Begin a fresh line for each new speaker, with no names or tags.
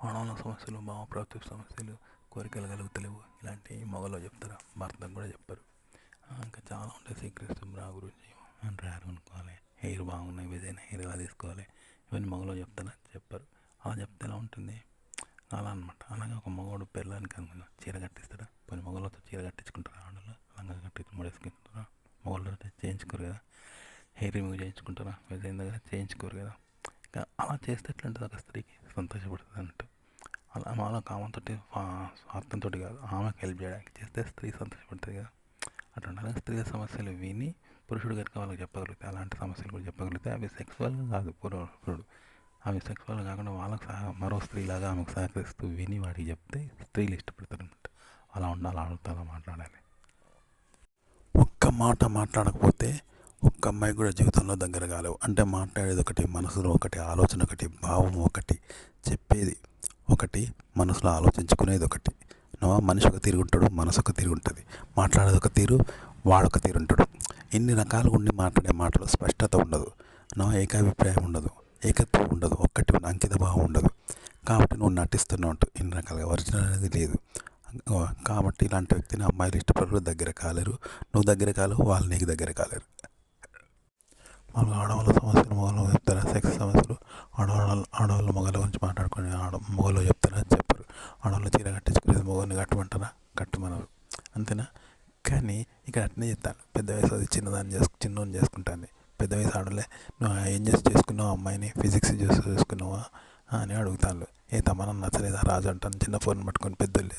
ఆడవాళ్ళ సమస్యలు, భావప్రాప్తి సమస్యలు, కోరికలు కలుగుతలేవు ఇలాంటివి మగవాళ్ళు చెప్తారు, భర్తకు కూడా చెప్పరు. ఇంకా చాలా ఉంటాయి సీక్రెట్స్ బ్రా గురించి. డ్రైయర్ కొనుక్కోవాలి, హెయిర్ బాగున్నాయి, ఏదైనా హెయిర్ ఎలా తీసుకోవాలి, ఇవన్నీ మగవాళ్ళు చెప్తారా? చెప్పరు. అలా చెప్తే ఎలా ఉంటుంది? అలా అనమాట. అలాగే ఒక మగవాడు పెళ్ళానికి అనుకున్నా చీర కట్టిస్తాడా? కొన్ని మగవాళ్ళతో చీర కట్టించుకుంటారా? ఆడవాళ్ళు లంగా కట్టి ముడేసుకుంటారా? మగవాళ్ళు చేయించుకోరు కదా. హెయిర్ రిమూవ్ చేయించుకుంటారా? ఏదైనా దగ్గర చేయించుకోరు కదా. ఇంకా అలా చేస్తే ఎట్లుంటుంది? ఒక స్త్రీకి సంతోషపడుతుంది అన్నట్టు. అలా వాళ్ళ కామంతో స్వార్థంతో కాదు, ఆమెకు హెల్ప్ చేయడానికి చేస్తే స్త్రీ సంతోషపడుతుంది కదా. అట్లా ఉండాలి. స్త్రీల సమస్యలు విని పురుషుడు కనుక వాళ్ళకి చెప్పగలిగితే, అలాంటి సమస్యలు కూడా చెప్పగలిగితే, అవి సెక్సువల్ కాదు. పురుషుడు అవి సెక్సువల్ కాకుండా వాళ్ళకి మరో స్త్రీలాగా ఆమెకు సహకరిస్తూ విని వాడికి చెప్తే స్త్రీలు ఇష్టపడతారు అన్నమాట. అలా ఉండాలి, ఆడతో అలా మాట్లాడాలి. ఒక్క మాట మాట్లాడకపోతే ఒక్క అమ్మాయి కూడా జీవితంలో దగ్గర కాలేవు. అంటే మాట్లాడేది ఒకటి, మనసులో ఒకటి, ఆలోచన ఒకటి, భావం ఒకటి, చెప్పేది ఒకటి, మనసులో ఆలోచించుకునేది ఒకటి. మనిషి ఒక తీరు ఉంటాడు, మనసు ఒక తీరు ఉంటుంది. మాట్లాడేది ఒక తీరు, వాడొక తీరు ఉంటాడు. ఇన్ని రకాలుగా ఉండి మాట్లాడే మాటలు స్పష్టత ఉండదు, ఏకాభిప్రాయం ఉండదు, ఏకత్వం ఉండదు, ఒక్కటి అంకిత భావం ఉండదు. కాబట్టి నువ్వు నటిస్తున్నావు, ఇన్ని రకాలుగా ఒరిజినల్ అనేది లేదు. కాబట్టి ఇలాంటి వ్యక్తిని అమ్మాయిలు ఇష్టపడరు, దగ్గర కాలేరు. నువ్వు దగ్గర కాలేవు, వాళ్ళు నీకు దగ్గర కాలేరు. వాళ్ళు ఆడవాళ్ళ సమస్యలు మగవాళ్ళు చెప్తారా? సెక్స్ సమస్యలు ఆడవాళ్ళు మగవాళ్ళ గురించి మాట్లాడుకొని మగవాళ్ళు చెప్తారా? చెప్పరు. ఆడవాళ్ళు చీర కట్టించుకునేది మగవాళ్ళని కట్టమంటారా? కట్టమనరు. అంతేనా? కానీ ఇక్కడ అట్నే చెప్తాను, పెద్ద వయసు అది చిన్నోని చేసుకుంటాను. పెద్ద వయసు ఆడలే నువ్వు ఏం చేసి చేసుకున్నావు అమ్మాయిని? ఫిజిక్స్ చూసి చేసుకున్నావా అని అడుగుతాను. ఏ తమన్నా నచ్చలేదా రాజు అంటాను. చిన్న ఫోన్ పట్టుకొని పెద్దోళ్ళు